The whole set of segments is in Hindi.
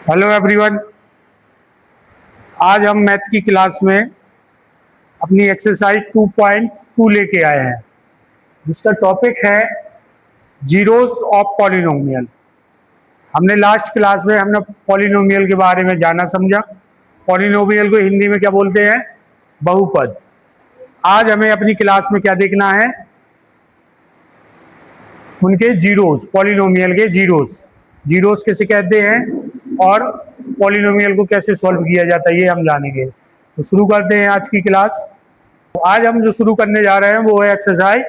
Hello everyone. आज हम मैथ की क्लास में अपनी एक्सरसाइज 2.2 लेके आए हैं, जिसका टॉपिक है जीरोस ऑफ पॉलिनोमियल। हमने लास्ट क्लास में पॉलिनोमियल के बारे में जाना समझा। पॉलिनोमियल को हिंदी में क्या बोलते हैं? बहुपद। आज हमें अपनी क्लास में क्या देखना है? उनके जीरोस, पॉलिनोमियल के जीरोस कैसे कहते हैं और पॉलिनोमियल को कैसे सॉल्व किया जाता है, ये हम जानेंगे। तो शुरू करते हैं आज की क्लास। तो आज हम जो शुरू करने जा रहे हैं वो है एक्सरसाइज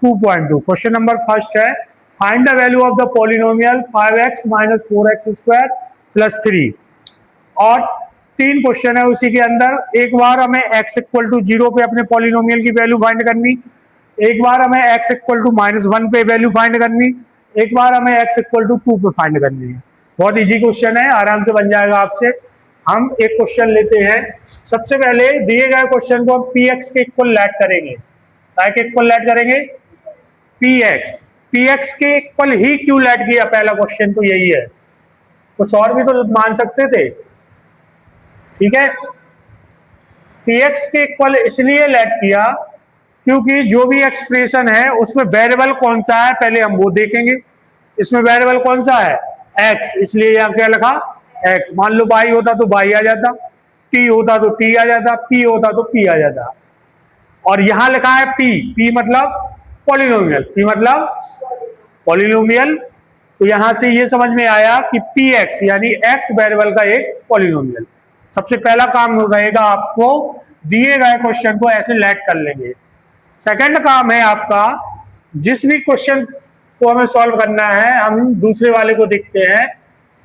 2.2। क्वेश्चन नंबर फर्स्ट है, find the value of the polynomial 5x minus 4x square plus 3। और तीन क्वेश्चन है उसी के अंदर। एक बार हमें x इक्वल टू 0 पे अपने पॉलिनोमियल की वैल्यू फाइंड करनी, एक बार हमें x इक्वल टू -1 पे वैल्यू फाइंड करनी, एक बार हमें x इक्वल टू 2 पे फाइंड करनी है। बहुत इजी क्वेश्चन है, आराम से बन जाएगा आपसे। हम एक क्वेश्चन लेते हैं। सबसे पहले दिए गए क्वेश्चन को हम px के इक्वल लेट करेंगे। काय के इक्वल लेट करेंगे? px के इक्वल ही क्यों लेट किया? पहला क्वेश्चन तो यही है, कुछ और भी तो मान सकते थे। ठीक है, px के इक्वल इसलिए लेट किया क्योंकि जो भी एक्सप्रेशन है उसमें वेरिएबल कौन सा है पहले हम वो देखेंगे। इसमें वेरिएबल कौन सा है? x, इसलिए यहाँ क्या लिखा? x। मान लो y होता तो y आ जाता, t होता तो t आ जाता, p होता तो p आ जाता। और यहां लिखा है p मतलब पॉलिनोमियल, p मतलब पॉलिनोमियल। तो यहां से ये समझ में आया कि px यानी x वेरिएबल का एक पॉलिनोमियल। सबसे पहला काम रहेगा आपको दिए गए क्वेश्चन को ऐसे लेट कर लेंगे। सेकंड काम है आपका, जिस भी क्वेश्चन को हमें सॉल्व करना है हम दूसरे वाले को देखते हैं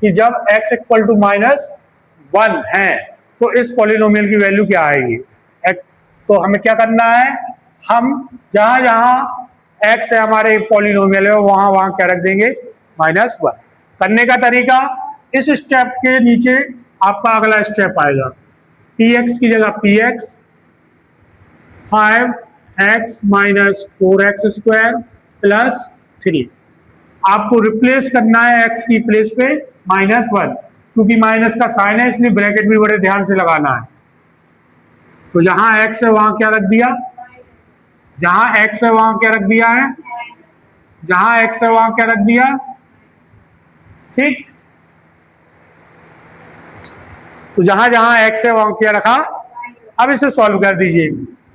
कि जब x इक्वल टू -1 है तो इस पॉलिनोमियल की वैल्यू क्या आएगी। तो हमें क्या करना है, हम जहां जहां x है हमारे पॉलिनोमियल है वहां वहां क्या रख देंगे? -1। करने का तरीका, इस स्टेप के नीचे आपका अगला स्टेप आएगा। px की जगह px 5x minus 4x square plus 3। आपको रिप्लेस करना है x की प्लेस पे -1। क्योंकि माइनस का साइन है इसलिए ब्रैकेट भी बड़े ध्यान से लगाना है। तो जहां x है वहां क्या रख दिया? जहां x है वहां क्या रख दिया है? जहां x है वहां क्या रख दिया? ठीक, तो जहां जहां x है वहां क्या रखा? अब इसे सॉल्व कर दीजिए।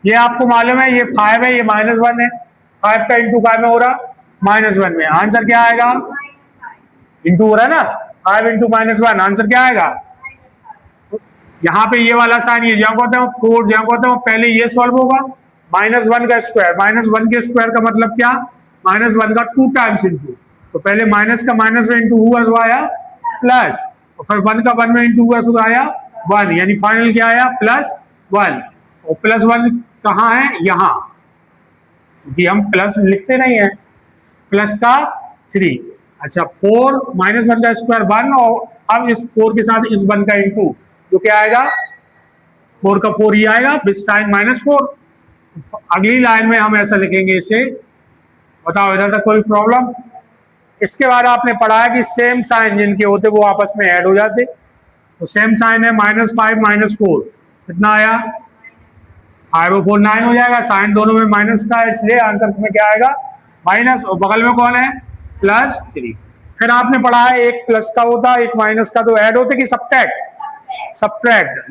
ये आपको मालूम है ये 5 है, ये -1 है। 5 का इंटू काय में हो रहा? -1 में। आंसर क्या आएगा? इंटू हो रहा है ना, 5 इंटू -1, आंसर क्या आएगा? यहाँ पे ये वाला साइन, ये जहां होता है 4, जहां होता है पहले ये सॉल्व होगा। -1 का स्क्वायर, -1 के स्क्वायर का मतलब क्या? -1 का 2 टाइम्स इंटू। तो पहले माइनस का माइनस में इंटू हुआ तो आया प्लस, और फिर 1 का 1 में इंटू हुआ तो आया 1, यानी फाइनल क्या आया? +1। और +1 कहाँ है? यहाँ, क्योंकि हम प्लस लिखते नहीं है। प्लस का 3। अच्छा, 4 -1 का स्क्वायर 1, और अब इस 4 के साथ इस 1 का इंटू, तो क्या आएगा? 4 का 4 ही आएगा विद साइन -4। अगली लाइन में हम ऐसा लिखेंगे इसे। बताओ इधर तक कोई प्रॉब्लम? इसके बाद आपने पढ़ा है कि सेम साइन जिनके होते वो आपस में ऐड हो जाते। तो सेम साइन है -5 -4, कितना आया? 5 और 4 9 हो जाएगा। साइन दोनों में माइनस का है इसलिए आंसर में क्या आएगा? माइनस, और बगल में कौन है? +3। फिर आपने पढ़ा है एक प्लस का होता एक माइनस का, तो ऐड होते कि सब्ट्रैक्ट,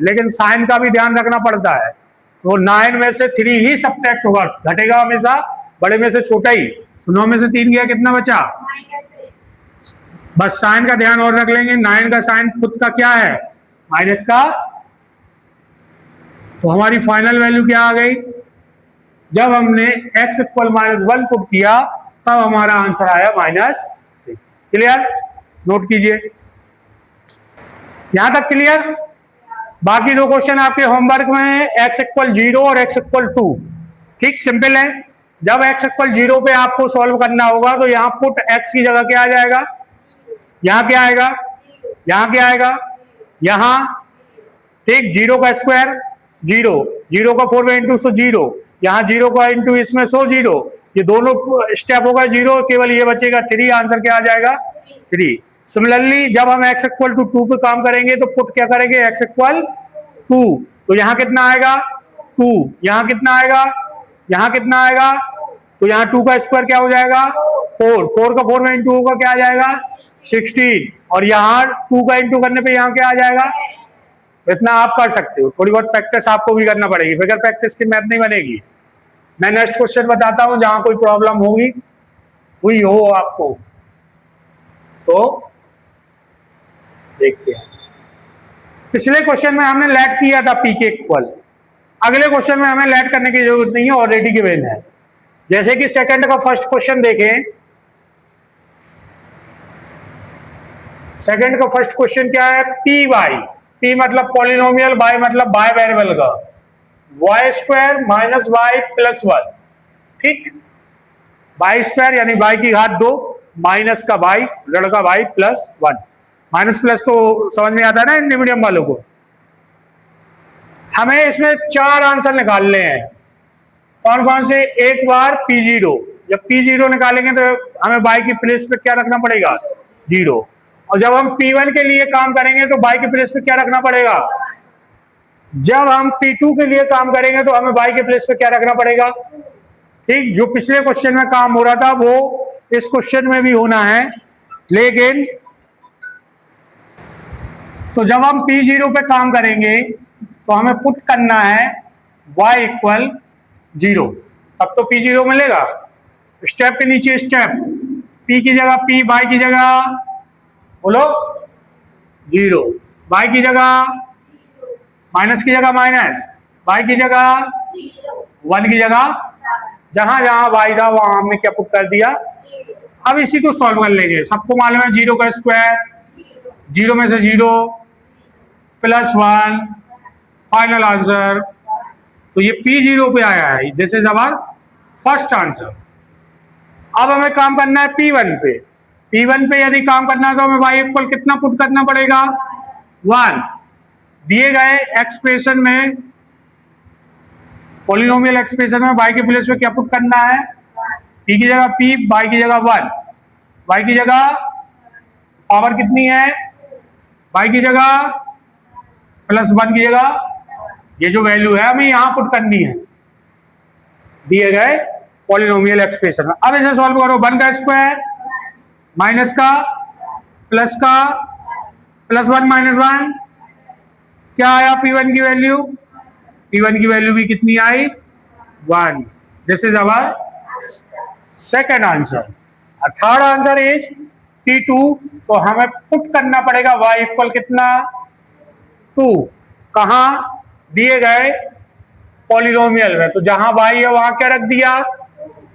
लेकिन साइन का भी ध्यान रखना पड़ता है। तो 9 में से 3 ही सब्ट्रैक्ट होगा, घटेगा हमेशा बड़े में से छोटा ही। तो 9 में से 3 गया, कितना बचा? बस साइन का ध्यान और रख लेंगे। 9 का साइन खुद का क्या है? माइनस का। तो हमारी फाइनल वैल्यू क्या आ गई? जब हमने x इक्वल -1 पुट किया तब हमारा आंसर आया -6। क्लियर? नोट कीजिए, यहां तक क्लियर? बाकी दो क्वेश्चन आपके होमवर्क में है, x इक्वल 0 और x इक्वल 2। ठीक, सिंपल है। जब x इक्वल 0 पे आपको सॉल्व करना होगा तो यहां पुट x की जगह क्या आ जाएगा? यहां क्या आएगा? यहां क्या आएगा? यहां, ठीक, 0 का स्क्वायर 0 का 4 में इंटू 0, यहाँ 0 का इंटू इसमें 0, ये दोनों स्टेप होगा 0, केवल ये बचेगा 3। आंसर क्या आ जाएगा? 3। सिमिलरली जब हम x इक्वल टू 2 पे काम करेंगे तो पुट क्या करेंगे, x इक्वल 2, तो यहाँ कितना आएगा 2, यहाँ कितना आएगा, यहाँ कितना आएगा, तो यहाँ 2 का स्क्वायर क्या हो जाएगा 4, 4 का 4 में इंटू होगा क्या आ जाएगा 16, और यहाँ 2 का इंटू करने पे यहाँ क्या आ जाएगा, इतना आप कर सकते हो, थोड़ी बहुत प्रैक्टिस आपको भी करना पड़ेगी, बगैर प्रैक्टिस की मैथ नहीं बनेगी। मैं नेक्स्ट क्वेश्चन बताता हूं जहां कोई प्रॉब्लम होगी हुई हो आपको, तो देखते हैं। पिछले क्वेश्चन में हमने लेट किया था पी के इक्वल, अगले क्वेश्चन में हमें लेट करने की जरूरत नहीं है, ऑलरेडी गिवन है। जैसे कि सेकंड का फर्स्ट क्वेश्चन देखें, सेकंड का फर्स्ट क्वेश्चन क्या है, पी वाई, पी मतलब पॉलिनोमियल, वाई मतलब बाय वेरिएबल का, Y square minus Y plus 1, ठीक, वाई स्क्वायर यानी वाई की घात 2 माइनस का वाई लड़का वाई प्लस 1, माइनस प्लस तो समझ में आता है ना हिंदी मीडियम वालों को। हमें इसमें 4 आंसर निकालने हैं, कौन कौन से, एक बार P0, जब P0 निकालेंगे तो हमें y की प्लेस पे क्या रखना पड़ेगा 0, और जब हम P1 के लिए काम करेंगे तो y की प्लेस पे क्या रखना पड़ेगा, जब हम P2 के लिए काम करेंगे तो हमें y के प्लेस पे क्या रखना पड़ेगा, ठीक, जो पिछले क्वेश्चन में काम हो रहा था वो इस क्वेश्चन में भी होना है, लेकिन तो जब हम P0 पे काम करेंगे तो हमें पुट करना है y इक्वल 0, अब तो P0 मिलेगा, स्टेप के नीचे स्टेप, P की जगह P, y की जगह बोलो 0, y की जगह माइनस की जगह माइनस, y की जगह 1 की जगह, जहां जहां y था वहां हमने क्या पुट कर दिया। अब इसी को सॉल्व कर लेंगे, सबको मालूम है 0 का स्क्वायर, 0 में से 0 प्लस 1, फाइनल आंसर, तो ये P0 पे आया है, this is our first answer. अब हमें काम करना है P1 पे, P1 पे यदि काम करना है तो हमें y इक्वल कितना पुट करना पड़ेगा 1, दिए गए एक्सप्रेशन में, पॉलिनोमियल एक्सप्रेशन में y के प्लेस पे क्या पुट करना है, p की जगह p, y की जगह 1, y की जगह पावर कितनी है, y की जगह प्लस 1 की जगह, ये जो वैल्यू है हमें यहां पुट करनी है दिए गए पॉलिनोमियल एक्सप्रेशन में। अब इसे सॉल्व करो, 1 का स्क्वायर माइनस का प्लस का प्लस 1 माइनस 1, क्या आया P1 की वैल्यू, P1 की वैल्यू भी कितनी आई 1, this is our second answer. Third answer is P2, तो हमें पुट करना पड़ेगा y इक्वल कितना 2, कहां, दिए गए पॉलिनोमियल में, तो जहां y है वहां क्या रख दिया,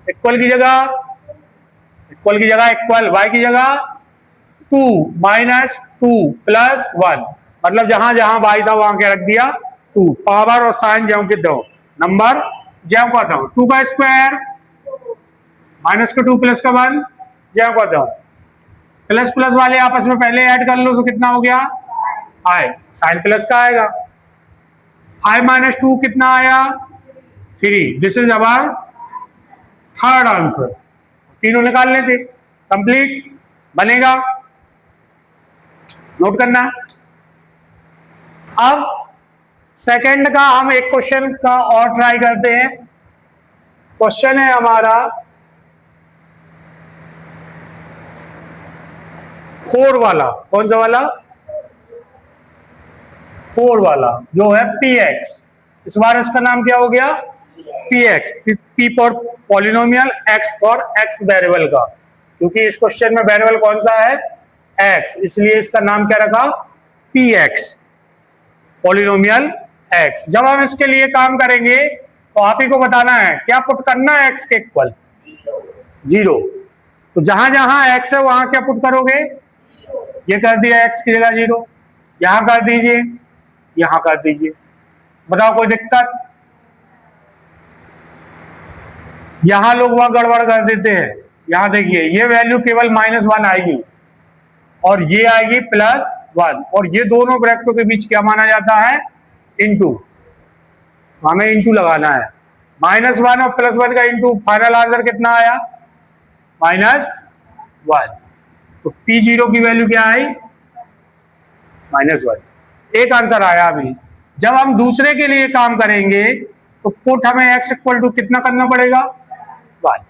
इक्वल की जगह, इक्वल की जगह इक्वल, y की जगह 2 माइनस 2 प्लस 1, मतलब जहां जहां y था वहां क्या रख दिया 2, पावर और साइन ज्यों के दो, नंबर ज्यों का दो, 2 का स्क्वायर माइनस का 2 प्लस का 1 ज्यों का दो, प्लस प्लस वाले आपस में पहले ऐड कर लो तो कितना हो गया i, साइन प्लस का आएगा, 5 माइनस 2 कितना आया 3, this is our third answer. तीनों निकाल लेते, कंप्लीट बनेगा, नोट करना। अब सेकंड का हम एक क्वेश्चन का और ट्राई करते हैं, क्वेश्चन है हमारा 4 वाला, कौन सा वाला 4 वाला जो है px, इस बार इसका नाम क्या हो गया px, p for polynomial, x for x variable का, क्योंकि इस क्वेश्चन में वेरिएबल कौन सा है x, इसलिए इसका नाम क्या रखा px, पॉलिनोमियल x। जब हम इसके लिए काम करेंगे तो आप ही को बताना है क्या पुट करना है x के इक्वल 0, तो जहां जहां x है वहां क्या पुट करोगे, ये कर दिया x की जगह 0, यहां कर दीजिए, यहां कर दीजिए, बताओ कोई दिक्कत, यहां लोग वहां गड़बड़ कर देते हैं, यहां देखिए ये वैल्यू केवल -1 आएगी और ये आएगी +1, और ये दोनों ब्रैकेटों के बीच क्या माना जाता है इनटू, हमें इनटू लगाना है, -1 और +1 का इनटू, फाइनल आंसर कितना आया -1, तो P0 की वैल्यू क्या आई, -1। एक आंसर आया। अभी जब हम दूसरे के लिए काम करेंगे तो पुट हमें x इक्वल टू कितना करना पड़ेगा, 1।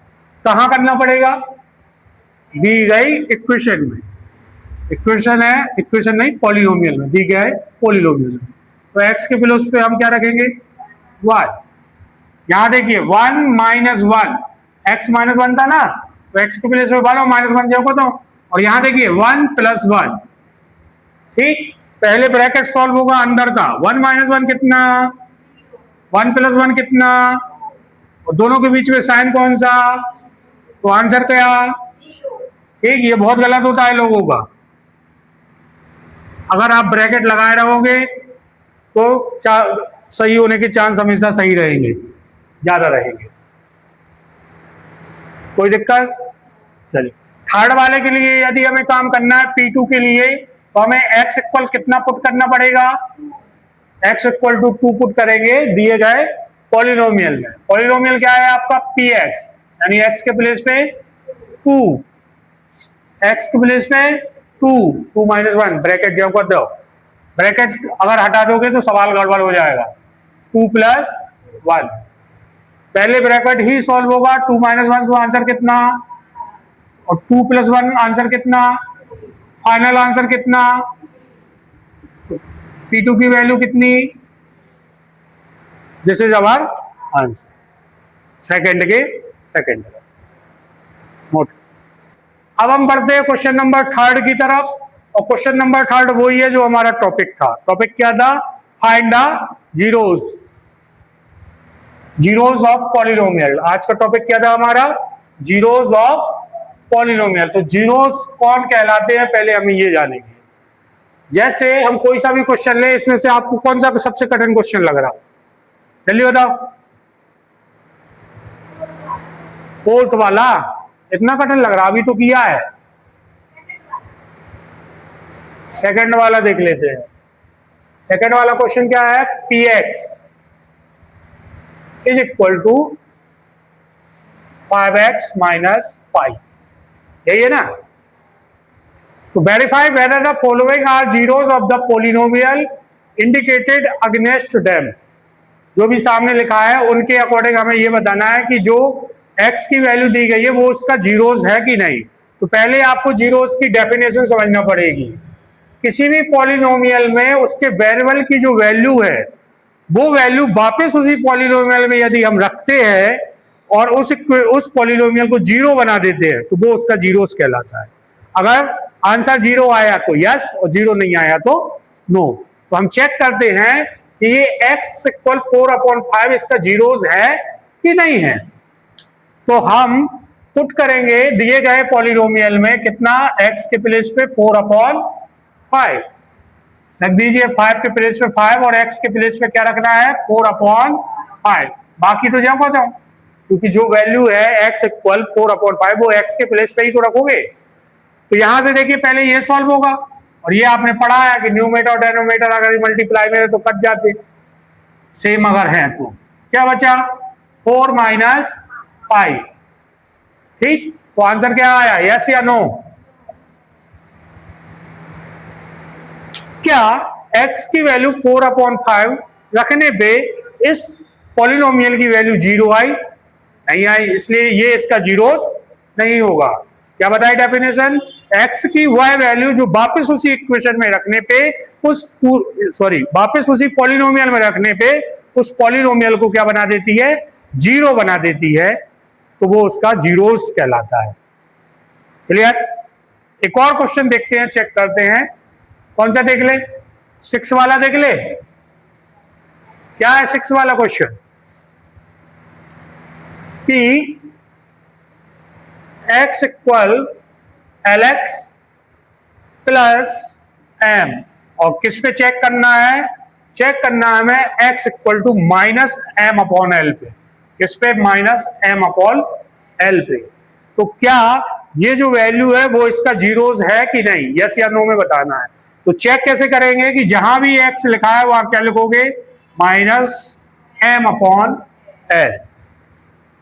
कहां करना पड़ेगा, दी गई इक्वेशन में। इक्वेशन है, इक्वेशन नहीं, पॉलिनोमियल में दी गया है, पॉलिनोमियल में। तो x के प्लस पे हम क्या रखेंगे, 1। यहां देखिए 1 - 1, x -1 था ना, तो x के प्लेस पे 1 और -1 जोड़ो तो, और यहां देखिए 1 + 1। ठीक, पहले ब्रैकेट सॉल्व होगा अंदर का, 1 - 1 कितना, 1 + 1 कितना, और दोनों के बीच में साइन कौन सा, तो आंसर क्या। ठीक, ये बहुत गलत होता है लोगों का। अगर आप ब्रैकेट लगाए रहोगे तो सही होने के चांस हमेशा सही रहेंगे, ज्यादा रहेंगे। कोई दिक्कत, चलिए थर्ड वाले के लिए यदि हमें काम करना है P2 के लिए, तो हमें x इक्वल कितना पुट करना पड़ेगा, x इक्वल टू 2 पुट करेंगे दिए गए पॉलिनोमियल में। पॉलिनोमियल क्या है आपका, px, यानी x के प्लेस पे 2, x के प्लेस पे 2 -1 ब्रैकेट जो कर दो, ब्रैकेट अगर हटा दोगे तो सवाल गड़बड़ हो जाएगा। 2 + 1, पहले ब्रैकेट ही सॉल्व होगा, 2 - 1 तो आंसर कितना, और 2 + 1 आंसर कितना, फाइनल आंसर कितना, P2 की वैल्यू कितनी, this is our answer. Second के सेकंड नोट। अब हम बढ़ते हैं क्वेश्चन नंबर 3 की तरफ, और क्वेश्चन नंबर 3 वही है जो हमारा टॉपिक था। टॉपिक क्या था, find the zeros of polynomial. आज का टॉपिक क्या था हमारा, जीरोस ऑफ पॉलिनोमियल। तो जीरोस कौन कहलाते हैं पहले हम ये जानेंगे। जैसे हम कोई सा भी क्वेश्चन ले, इसमें से आपको कौन सा सबसे कठिन क्वेश्चन लग रहा, जल्दी बताओ। फोर्थ वाला इतना कठिन लग रहा, अभी तो किया है। सेकंड वाला देख लेते हैं। सेकंड वाला क्वेश्चन क्या है, px is equal to 5x - 5, यही है ना। तो verify whether the following are zeros of the polynomial indicated against them. जो भी सामने लिखा है उनके अकॉर्डिंग हमें यह बताना है कि जो x की वैल्यू दी गई है वो उसका जीरोस है कि नहीं। तो पहले आपको जीरोस की डेफिनेशन समझना पड़ेगी। किसी भी पॉलिनोमियल में उसके वेरिएबल की जो वैल्यू है वो वैल्यू वापस उसी पॉलिनोमियल में यदि हम रखते हैं और उस पॉलिनोमियल को जीरो बना देते हैं तो वो उसका जीरोस कहलाता है। अगर आंसर 0 आया तो यस, और 0 नहीं आया तो नो। तो हम चेक करते हैं कि ये x इक्वल 4/5 इसका जीरोस है कि नहीं है। तो हम पुट करेंगे दिए गए पॉलिनोमियल में कितना, x के प्लेस पे 4/5 रख दीजिए, 5 के प्लेस पे 5 और x के प्लेस पे क्या रखना है, 4/5। बाकी तो जब बताऊं, क्योंकि जो वैल्यू है x इक्वल 4/5 वो x के प्लेस पे ही तो रखोगे। तो यहां से देखिए पहले ये सॉल्व होगा, और ये आपने पढ़ा है कि न्यूमेटर और डेनोमिनेटर अगर मल्टीप्लाई में तो कट जाते, सेम अगर है तो क्या बचा, 4 - 5। ठीक, तो आंसर क्या आया, यस या नो। क्या x की वैल्यू 4/5 रखने पे इस पॉलिनोमियल की वैल्यू 0 आई, नहीं आई, इसलिए ये इसका जीरोस नहीं होगा। क्या बताए डेफिनेशन, x की वह वैल्यू जो वापस उसी इक्वेशन में रखने पे वापस उसी पॉलिनोमियल में रखने पे उस पॉलिनोमियल को क्या बना देती है, 0 बना देती है, तो वो उसका जीरोस कहलाता है। क्लियर। एक और क्वेश्चन देखते हैं, चेक करते हैं। कौन सा देख ले, 6 वाला देख ले। क्या है 6 वाला क्वेश्चन, कि x equal LX plus m, और किस पे चेक करना है, चेक करना है हमें x इक्वल टू -m/l पे। किस पे, -m/l पे। तो क्या ये जो वैल्यू है वो इसका जीरोस है कि नहीं, यस या नो में बताना है। तो चेक कैसे करेंगे कि जहां भी x लिखा है वहां क्या लिखोगे, -m/l,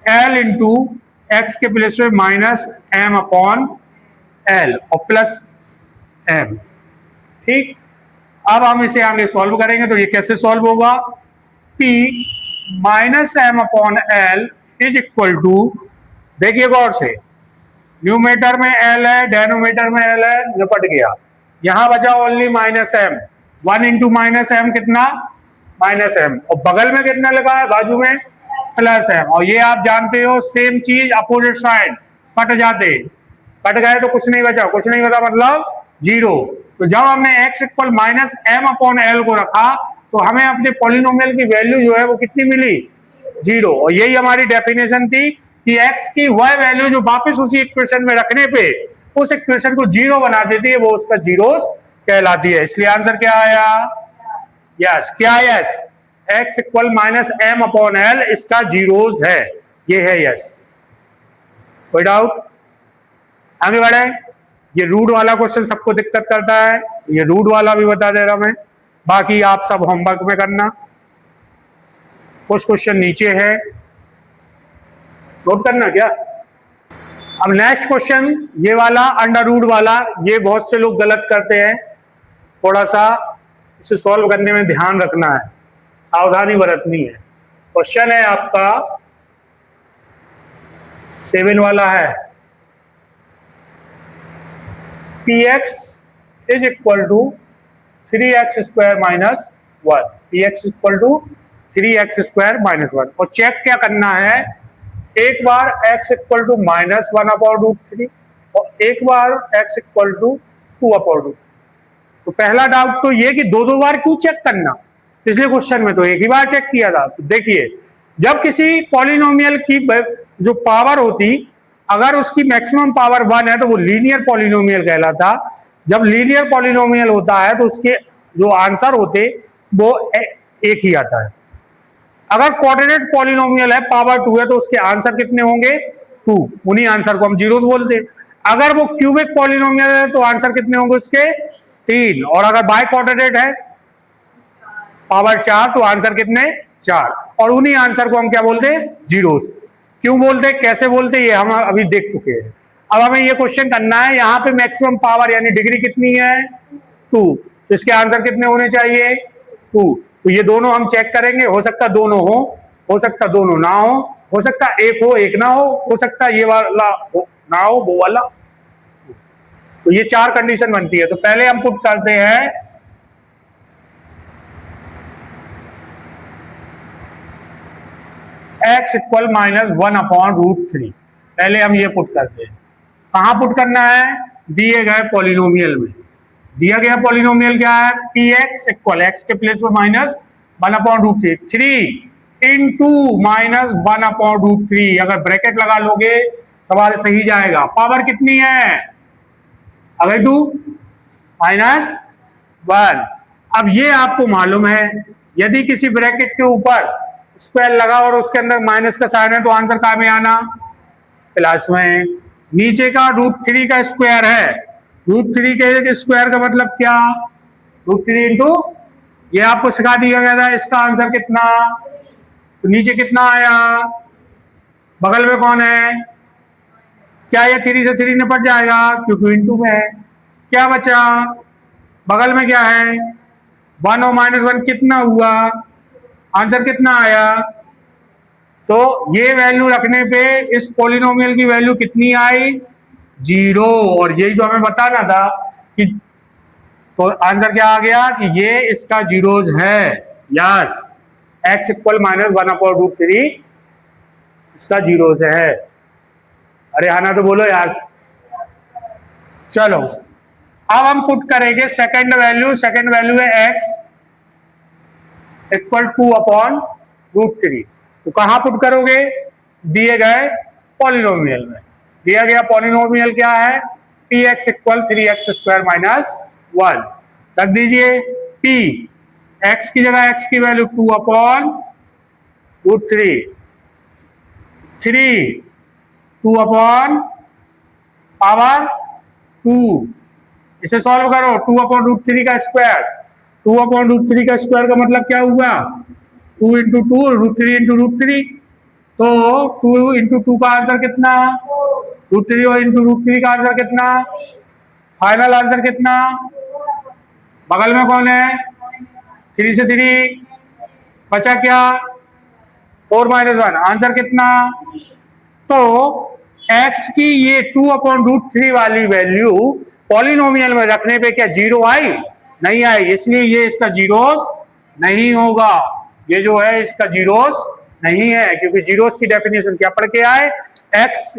l इंटू एक्स के प्लेस में -m/l एल और प्लस एम। ठीक, अब हम इसे आगे सॉल्व करेंगे तो ये कैसे सॉल्व होगा, P minus M upon L is equal to, देखिए गौर से, न्यूमेटर में एल है, डेनोमीटर में एल है, निपट गया, यहां बचा only minus M, 1 into minus M कितना, माइनस एम, और बगल में कितना लगा है, बाजू में प्लस एम, और ये आप जानते हो सेम चीज अपोजिट साइड कट जाते, कट गए तो कुछ नहीं बचा, कुछ नहीं बचा मतलब जीरो। तो जब हमने x equal minus M upon L को रखा तो हमें अपने पॉलिनोमियल की वैल्यू जो है वो कितनी मिली, जीरो। और यही हमारी डेफिनेशन थी कि x की वह वैल्यू जो वापस उसी इक्वेशन में रखने पे उस इक्वेशन को जीरो बना देती है वो उसका जीरोस कहलाती है। इसलिए आंसर क्या आया, यस, क्या है yes, x equal minus M upon L इसका जीरोस है, ये है यस। कोई डाउट, आगे बढ़े। ये रूट वाला क्वेश्चन सबको दिक्कत करता है, ये रूट वाला भी बता दे रहा मैं, बाकी आप सब होमवर्क में करना। कुछ क्वेश्चन नीचे है, नोट करना क्या। अब नेक्स्ट क्वेश्चन ये वाला अंडर रूट वाला, ये बहुत से लोग गलत करते हैं, थोड़ा सा इसे सॉल्व करने में ध्यान रखना है, सावधानी बरतनी है। क्वेश्चन है आपका 7 वाला है, px is equal to 3x square minus 1, px equal to 3x square minus 1, और चेक क्या करना है, एक बार x equal to minus 1 upon root 3 और एक बार x equal to 2 upon root. तो पहला डाउट तो ये कि दो दो बार क्यों चेक करना, पिछले क्वेश्चन में तो एक ही बार चेक किया था। तो देखिए, जब किसी पॉलिनोमियल की जो पावर होती, अगर उसकी मैक्सिमम पावर 1 है तो वो लीनियर पॉलिनोमियल कहलाता। जब लीनियर पॉलिनोमियल होता है तो उसके जो आंसर होते वो एक ही आता है। अगर क्वाड्रेटिक पॉलिनोमियल है, पावर 2 है, तो उसके आंसर कितने होंगे, 2, उन्हीं आंसर को हम जीरोस बोलते हैं। अगर वो क्यूबिक पॉलिनोमियल है तो आंसर कितने होंगे उसके, 3, और अगर बाय क्वाड्रेटिक है पावर 4 तो आंसर कितने, 4, और उन्हीं आंसर को हम क्या बोलते हैं, जीरोस। क्यों बोलते, कैसे बोलते, ये हम अभी देख चुके हैं। अब हमें ये क्वेश्चन करना है, यहाँ पे मैक्सिमम पावर यानी डिग्री कितनी है, 2, तो इसके आंसर कितने होने चाहिए, 2। तो ये दोनों हम चेक करेंगे, हो सकता दोनों हो सकता दोनों ना हो सकता एक हो एक ना हो सकता ये वाला ना हो वो वाला। तो ये 4 कंडीशन बनती है। तो पहले हम पुट करते हैं x equal minus 1 upon root 3, पहले हम ये पुट करते हैं। कहां पुट करना है, दिए गए पॉलिनोमियल में। दिया गया पॉलिनोमियल क्या है, px इक्वल x के प्लेस पर minus 1 upon root 3 into minus 1 upon root 3, अगर ब्रैकेट लगा लोगे सवाल सही जाएगा। पावर कितनी है, अगर 2 माइनस 1। अब ये आपको मालूम है, यदि किसी ब्रैकेट के ऊपर स्क्वायर लगा और उसके अंदर माइनस का साइन है तो आंसर कहां में आना, प्लस में। नीचे का रूट 3 का स्क्वायर है, रूट 3 के स्क्वायर का मतलब क्या, रूट 3 इंटू, ये आपको सिखा दिया गया था, इसका आंसर कितना, तो नीचे कितना आया, बगल में कौन है, क्या ये 3 से 3 निपट जाएगा क्योंकि इंटू में है। क्या बचा, बगल में क्या है, 1 और माइनस 1 कितना हुआ, आंसर कितना आया। तो ये वैल्यू रखने पे इस पॉलिनोमियल की वैल्यू कितनी आई, 0, और यही तो हमें बताना था कि, तो आंसर क्या आ गया कि ये इसका जीरोस है, yes, x equal minus 1 upon root 3 इसका जीरोस है। अरे आना तो बोलो यार। चलो अब हम पुट करेंगे सेकंड वैल्यू है x इक्वल 2 अपॉन रूट 3। तो कहां पुट करोगे, दिए गए पॉलिनोमियल में। दिया गया पॉलिनोमियल क्या है, px equal 3x square minus 1, रख दीजिए p, x की जगह x की value 2 upon root 3 2 upon power 2, इसे सॉल्व करो, 2 अपॉन रूट 3 का स्क्वायर, 2 अपॉन रूट 3 का स्क्वायर का मतलब क्या हुआ, 2 इंटू 2, रूट 3 इंटू रूट 3, तो 2 इंटू 2 का आंसर कितना, √3 और इंटू √3 का आंसर कितना, फाइनल आंसर कितना, बगल में कौन है, 3 से 3 बचा क्या, 4 - 1, आंसर कितना। तो x की ये 2/√3 वाली वैल्यू पॉलिनोमियल में रखने पे क्या जीरो आई, नहीं आई, इसलिए ये इसका जीरोस नहीं होगा, ये जो है इसका जीरोस नहीं है, क्योंकि जीरोस की डेफिनेशन क्या पढ़ के आए, x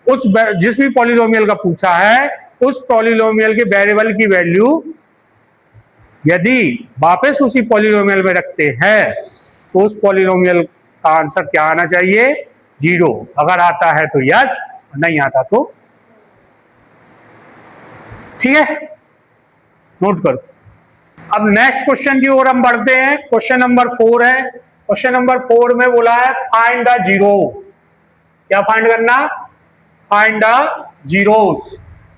उस जिस भी पॉलिनोमियल का पूछा है उस पॉलिनोमियल के वेरिएबल की वैल्यू यदि वापस उसी पॉलिनोमियल में रखते हैं तो उस पॉलिनोमियल का आंसर क्या आना चाहिए, 0। अगर आता है तो यस, नहीं आता तो ठीक है, नोट करो। अब नेक्स्ट क्वेश्चन की ओर हम बढ़ते हैं। क्वेश्चन नंबर 4 है। क्वेश्चन नंबर 4 में बोला है फाइंड द जीरो। क्या फाइंड करना, फाइंड द जीरोस।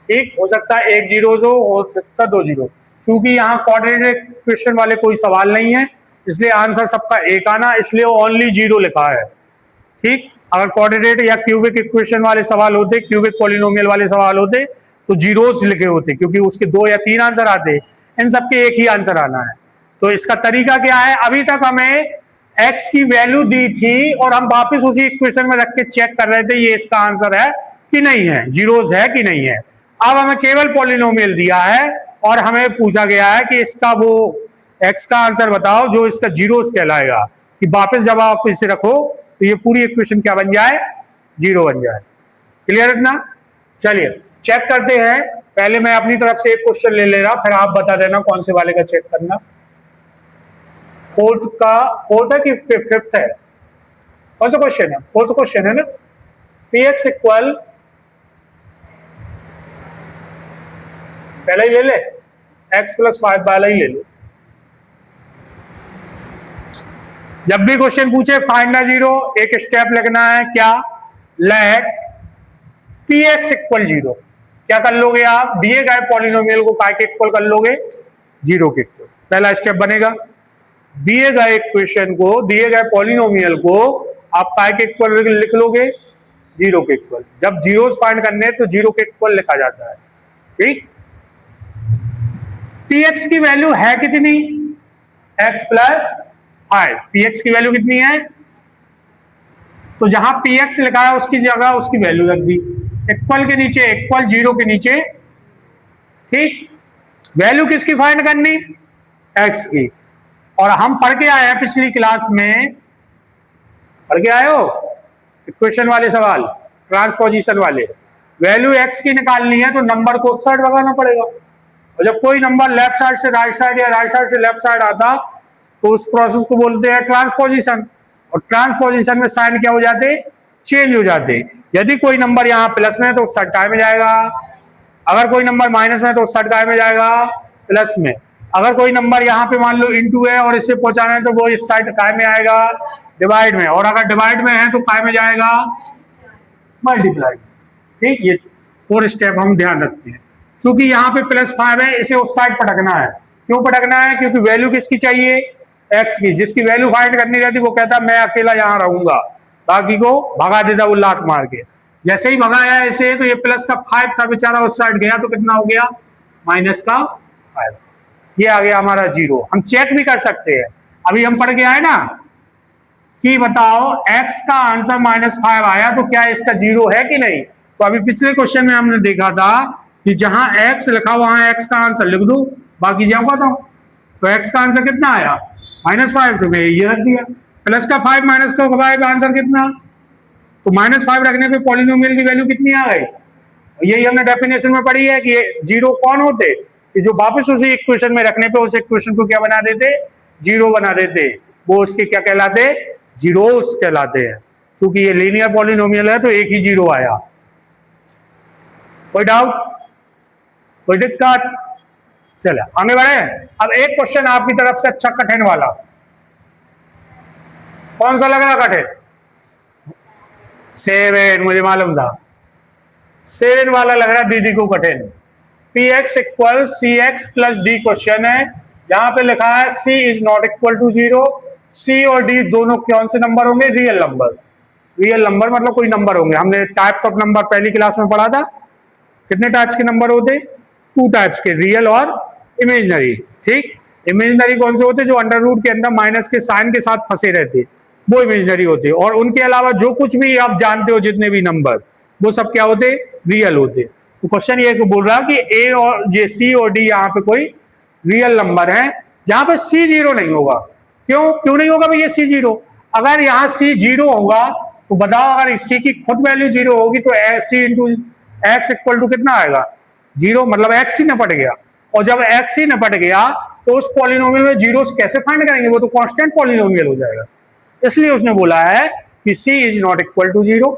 ठीक, हो सकता है 1 जीरोस हो सकता है 2 जीरो। क्योंकि यहाँ कोऑर्डिनेट क्वेश्चन वाले कोई सवाल नहीं है, इसलिए आंसर सबका एक आना, इसलिए ओनली 0 लिखा है। ठीक, अगर कोऑर्डिनेट या क्यूबिक इक्वेशन वाले सवाल होते, क्यूबिक पॉलिनोमियल वाले सवाल होते तो जीरोस लिखे होते, क्योंकि उसके 2 या 3 आंसर आते, इन सबके एक ही आंसर आना है। तो इसका तरीका क्या है, अभी तक हमें x की वैल्यू दी थी और हम वापस उसी इक्वेशन में रख के चेक कर रहे थे ये इसका आंसर है कि नहीं है, जीरोस है कि नहीं है। अब हमें केवल पॉलिनोमियल दिया है और हमें पूछा गया है कि इसका वो x का आंसर बताओ जो इसका जीरोस कहलाएगा, कि वापस जब आप इसे रखो तो ये पूरी इक्वेशन क्या बन जाए, 0 बन जाए। क्लियर है ना। चलिए चेक करते हैं। पहले मैं अपनी तरफ से एक क्वेश्चन ले रहा, फिर आप बता देना कौन से वाले का चेक करना। फोर्थ है कि फिफ्थ है, कौन सा क्वेश्चन है, फोर्थ क्वेश्चन है ना। px इक्वल, पहले ही ले ले, x + 5 वाला ही ले लो। जब भी क्वेश्चन पूछे फाइंड द जीरो, एक स्टेप लगना है, क्या, लेट px इक्वल 0। क्या कर लोगे आप, दिए गए पॉलिनोमियल को काय के इक्वल कर लोगे, 0 के इक्वल। पहला स्टेप बनेगा, दिए गए इक्वेशन को, दिए गए पॉलिनोमियल को आप काय के इक्वल लिख लोगे, 0 के इक्वल। जब जीरोस फाइंड करने तो 0 के इक्वल लिखा जाता है। ठीक, px की वैल्यू है कितनी, x + 5। px की वैल्यू कितनी है, तो जहां px लिखा है उसकी जगह उसकी वैल्यू रख दी, इक्वल के नीचे इक्वल, 0 के नीचे। ठीक, वैल्यू किसकी फाइंड करनी, x की। और हम पढ़ के आए हैं पिछली क्लास में, पढ़ के आए हो इक्वेशन वाले सवाल, ट्रांसपोजिशन वाले, वैल्यू x की निकालनी है तो नंबर को उस साइड लगाना पड़ेगा। और जब कोई नंबर लेफ्ट साइड से राइट साइड या राइट साइड से लेफ्ट साइड आता तो उस प्रोसेस को बोलते हैं ट्रांसपोजिशन। और ट्रांसपोजिशन में साइन क्या हो जाते, चेंज हो जाते। यदि कोई नंबर यहाँ प्लस में है तो उस साइड काय में जाएगा, अगर कोई नंबर माइनस में है तो उस साइड काय में जाएगा, प्लस में। अगर कोई नंबर यहाँ पे मान लो इंटू है और इससे पहुंचाना है तो वो इस साइड काय में आएगा, डिवाइड में। और अगर डिवाइड में है तो काय में जाएगा, मल्टीप्लाई। ठीक, ये 4 स्टेप हम ध्यान रखते हैं। क्योंकि यहाँ पे +5 है, इसे उस साइड पटकना है। क्यों पटकना है, क्योंकि वैल्यू किसकी चाहिए, x की। जिसकी वैल्यू फाइंड करनी रहती वो कहता मैं अकेला यहाँ रहूंगा, बाकी को भगा देता वो लात मार के। जैसे ही भगाया इसे तो ये प्लस का 5 था बेचारा उस साइड गया तो कितना हो गया, -5। ये आ गया हमारा 0। हम चेक भी कर सकते हैं, अभी हम पढ़ के आए ना कि बताओ x का आंसर -5 आया तो क्या इसका 0 है कि नहीं। तो अभी पिछले क्वेश्चन में हमने देखा था कि जहां x लिखा वहां x का आंसर लिख दो, बाकी जाओ बताओ। तो x का आंसर कितना आया, -5, से मैं ये रख दिया। प्लस का 5 माइनस का 5 आंसर कितना, तो -5 रखने पे पॉलिनोमियल की वैल्यू कितनी आ गई। यही हमने डेफिनेशन में पढ़ी है कि 0 कौन होते, कि जो वापस उसी इक्वेशन में रखने पे उस इक्वेशन को क्या बना देते, 0 बना देते। वो उसके क्या कहलाते, जीरोस कहलाते हैं। क्योंकि ये लीनियर पॉलिनोमियल है तो एक ही 0 आया। कोई डाउट, कोई दिक्कत, चले आगे बढ़े। अब एक क्वेश्चन आपकी तरफ से अच्छा कठिन वाला, कौन सा लग रहा कठिन, 7, मुझे मालूम था 7 वाला लग रहा दीदी को कठिन। px equal cx + d question है, जहां पे लिखा है c ≠ 0। c और d दोनों कौन से नंबर होंगे, रियल नंबर। रियल नंबर मतलब कोई नंबर होंगे। हमने टाइप्स ऑफ नंबर पहली क्लास में पढ़ा था। कितने टाइप्स के नंबर होते? 2 टाइप्स के, रियल और इमेजिनरी। ठीक, इमेजिनरी कौन से होते? जो अंडर रूट के अंदर माइनस के साइन के साथ फंसे रहते, वो इमेजिनरी होते। और उनके अलावा जो कुछ भी आप जानते हो, जितने भी नंबर, वो सब क्या होते? रियल होते। तो क्वेश्चन ये बोल रहा कि ए और जे, सी और डी यहाँ पे कोई रियल नंबर है जहां पे सी जीरो नहीं होगा। क्यों नहीं होगा भैया सी जीरो? अगर यहाँ सी जीरो होगा तो बताओ, अगर इस सी की खुद वैल्यू जीरो होगी तो सी इंटू एक्स इक्वल टू कितना आएगा? जीरो, मतलब एक्स ही निपट गया। और जब एक्स ही निपट गया तो उस पॉलिनोमियल में जीरो कैसे फाइंड करेंगे? वो तो कांस्टेंट पॉलिनोमियल हो जाएगा। इसलिए उसने बोला है कि C is not equal to zero.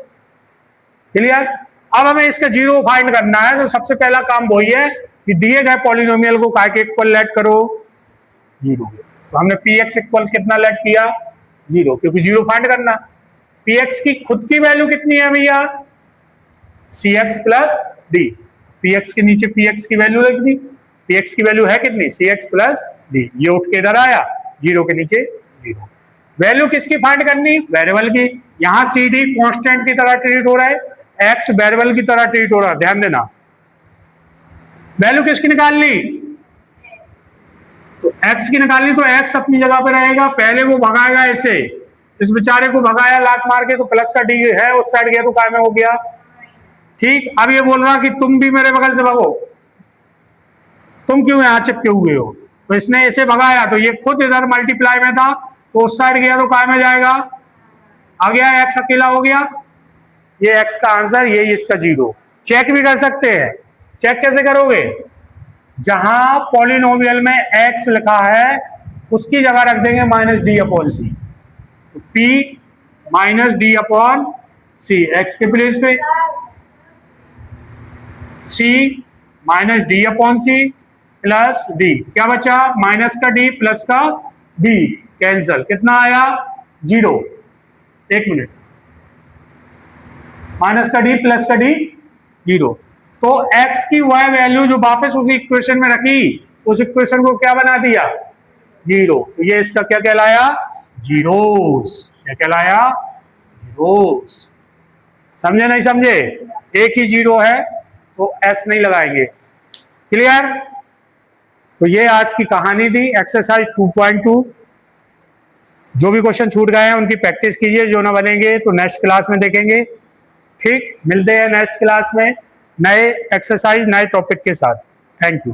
Clear? अब हमें इसका जीरो फाइंड करना है, तो सबसे पहला काम वही है कि दिए गए पॉलिनोमियल को काय के इक्वल लेट करो? जीरो। तो हमने पी एक्स इक्वल कितना लेट किया? जीरो, क्योंकि जीरो फाइंड करना। पी एक्स की खुद की वैल्यू कितनी है भैया? C x plus D. P x के नीचे पी एक्स की वैल्यू लिख दी। पी एक्स की वैल्यू है कितनी? C x plus D. ये उठ के इधर आया, जीरो के नीचे जीरो। वैल्यू किसकी फाइंड करनी? वेरिएबल की। यहां सी डी कॉन्स्टेंट की तरह ट्रीट हो रहा है, एक्स वेरिएबल की तरह ट्रीट हो रहा है। ध्यान देना, वैल्यू किसकी निकालनी? तो एक्स की निकालनी, तो एक्स अपनी जगह पे रहेगा। पहले वो भगाएगा ऐसे, इस बेचारे को भगाया लात मार के, तो प्लस का डी है उस साइड गया तो काय में हो गया। ठीक, अब ये बोल रहा कि तुम भी मेरे बगल से भगो, तुम क्यों यहां चिपके हुए हो? तो इसने ऐसे भगाया, तो ये खुद इधर मल्टीप्लाई में था, तो उस साइड गया तो काय में जाएगा? आ गया, एक्स अकेला हो गया। ये एक्स का आंसर, ये इसका जीरो। चेक भी कर सकते हैं। चेक कैसे करोगे? जहां पॉलिनोमियल में एक्स लिखा है उसकी जगह रख देंगे minus D upon C. P minus D upon C, x के प्लेस पे C minus D upon C plus D. क्या बचा? माइनस का डी प्लस का डी, कैंसल। कितना आया? जीरो। एक मिनट, माइनस का डी प्लस का डी जीरो। तो x की वह वैल्यू जो वापस उसी इक्वेशन में रखी, उस इक्वेशन को क्या बना दिया? जीरो। तो ये इसका क्या कहलाया? जीरोस। क्या कहलाया? जीरोस। समझे नहीं समझे? एक ही जीरो है तो s नहीं लगाएंगे। क्लियर? तो ये आज की कहानी थी, एक्सरसाइज 2.2। जो भी क्वेश्चन छूट गए हैं उनकी प्रैक्टिस कीजिए, जो ना बनेंगे तो नेक्स्ट क्लास में देखेंगे। ठीक, मिलते हैं नेक्स्ट क्लास में नए एक्सरसाइज नए टॉपिक के साथ। Thank you.